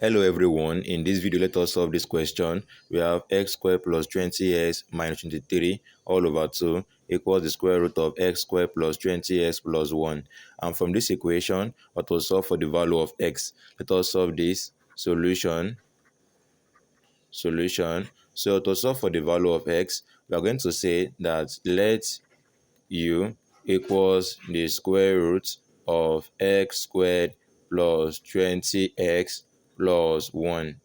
Hello everyone, in this video let us solve this question. We have x squared plus 20x minus 23 all over 2 equals the square root of x squared plus 20x plus 1. And from this equation, let us solve for the value of x. Let us solve this solution. So to solve for the value of x, we are going to say that let u equals the square root of x squared plus 20x plus 1.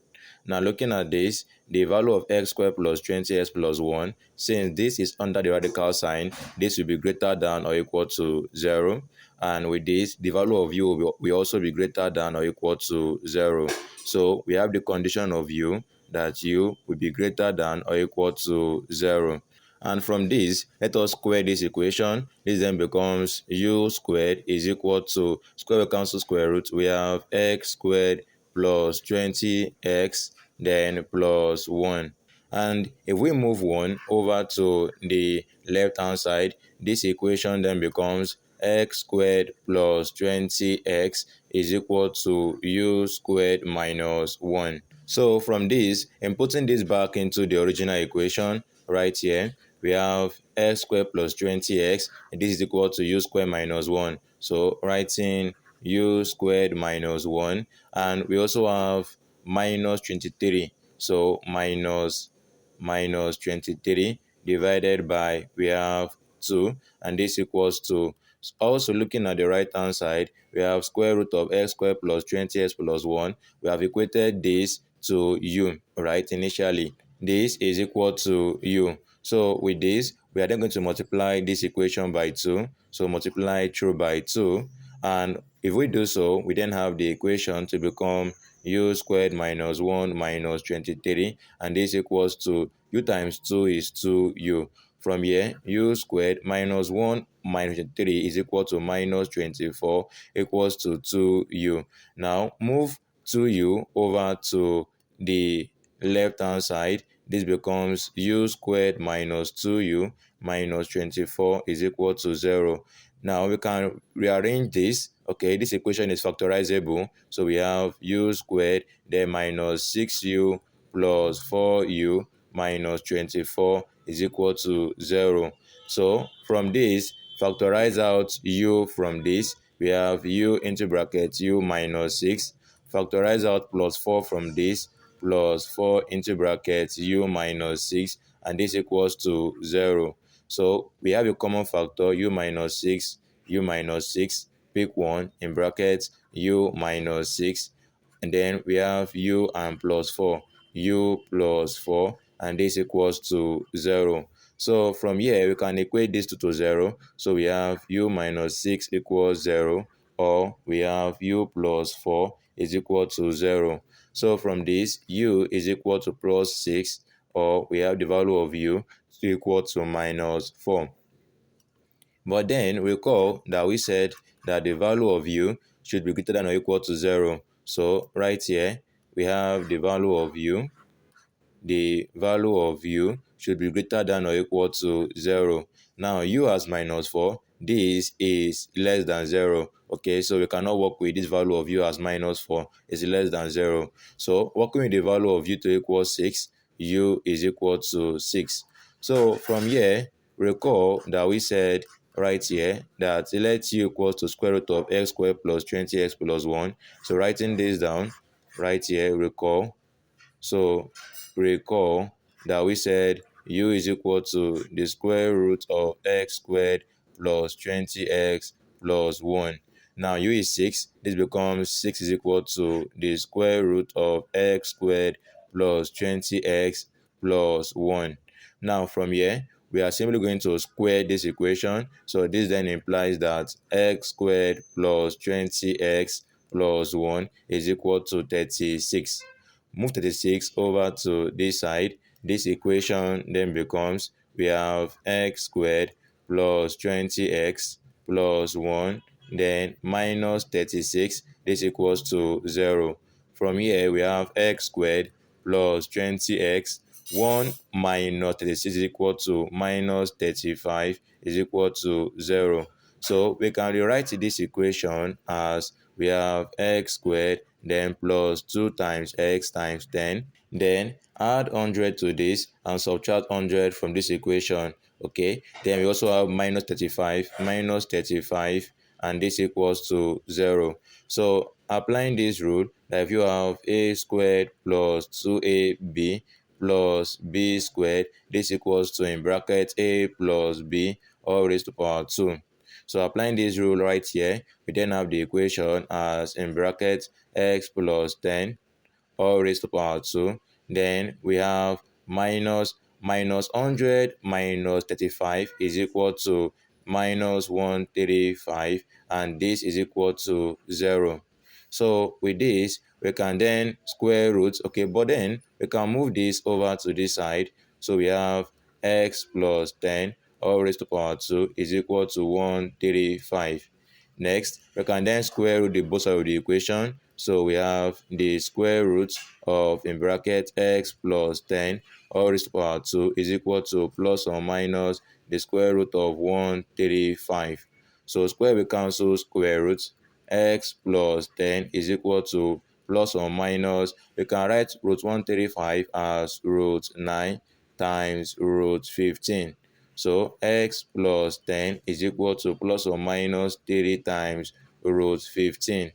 Now looking at this, the value of x squared plus 20x plus 1, since this is under the radical sign, this will be greater than or equal to 0. And with this, the value of u will also be greater than or equal to 0. So we have the condition of u that u will be greater than or equal to 0. And from this, let us square this equation. This then becomes u squared is equal to square root cancel square root. We have x squared plus 20x then plus 1. And if we move 1 over to the left hand side, this equation then becomes x squared plus 20x is equal to u squared minus 1. So from this, in putting this back into the original equation right here, we have x squared plus 20x, and this is equal to u squared minus 1. So writing u squared minus 1, and we also have minus 23. So minus 23 divided by, we have 2, and this equals to, also looking at the right hand side, we have square root of x squared plus 20x plus 1. We have equated this to u, right, initially. This is equal to u. So with this, we are then going to multiply this equation by 2. So multiply through by 2. And if we do so, we then have the equation to become u squared minus 1 minus 23. And this equals to u times 2 is 2u. From here, u squared minus 1 minus 23 is equal to minus 24 equals to 2u. Now, move 2u over to the left hand side. This becomes u squared minus 2u minus 24 is equal to 0. Now we can rearrange this. Okay, this equation is factorizable. So we have u squared, then minus 6u plus 4u minus 24 is equal to 0. So from this, factorize out u from this. We have u into bracket u minus 6. Factorize out plus 4 from this, plus 4 into brackets u minus 6, and this equals to 0. So we have a common factor u minus 6, pick 1 in brackets u minus 6, and then we have u and plus 4, u plus 4, and this equals to 0. So from here, we can equate this to 0. So we have u minus 6 equals 0, or we have u plus 4 is equal to 0. So from this, u is equal to plus 6, or we have the value of u to equal to minus 4. But then recall that we said that the value of u should be greater than or equal to 0. So right here, we have the value of u. The value of u should be greater than or equal to 0. Now, u as minus 4, this is less than 0. Okay, so we cannot work with this value of u as minus 4. It's less than 0. So working with the value of u to equal 6, u is equal to 6. So from here, recall that we said right here that let u equals to square root of x squared plus 20x plus 1. So writing this down right here, recall that we said u is equal to the square root of x squared plus 20x plus 1. Now u is 6. This becomes 6 is equal to the square root of x squared plus 20x plus 1. Now from here, we are simply going to square this equation. So this then implies that x squared plus 20x plus 1 is equal to 36. Move 36 over to this side. This equation then becomes, we have x squared plus 20x plus 1, then minus 36. This equals to 0. From here, we have x squared plus 20x. 1 minus 36 is equal to minus 35 is equal to 0. So we can rewrite this equation as we have x squared, then plus 2 times x times 10. Then add 100 to this and subtract 100 from this equation. Okay, then we also have minus 35, and this equals to 0. So applying this rule, that if you have a squared plus 2ab plus b squared, this equals to, in bracket, a plus b all raised to power 2. So applying this rule right here, we then have the equation as, in bracket, x plus 10 all raised to power 2. Then we have minus 100 minus 35 is equal to minus 135, and this is equal to 0. So with this, we can then square root, okay, but then we can move this over to this side. So we have x plus 10 all raised to power 2 is equal to 135. Next, we can then square root the both sides of the equation. So we have the square root of, in bracket, x plus 10 all raised to power 2 is equal to plus or minus the square root of 135. So square will cancel square root. X plus 10 is equal to plus or minus, we can write root 135 as root 9 times root 15. So x plus 10 is equal to plus or minus 3 times root 15.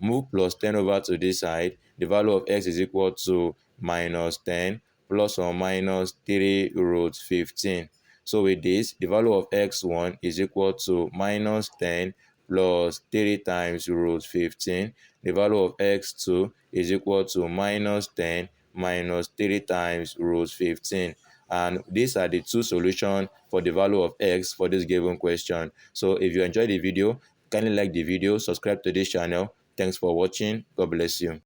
Move plus 10 over to this side. The value of x is equal to minus 10 plus or minus 3 root 15. So with this, the value of x1 is equal to minus 10 plus 3 times root 15. The value of x2 is equal to minus 10 minus 3 times root 15. And these are the two solutions for the value of x for this given question. So if you enjoyed the video, kindly like the video, subscribe to this channel. Thanks for watching. God bless you.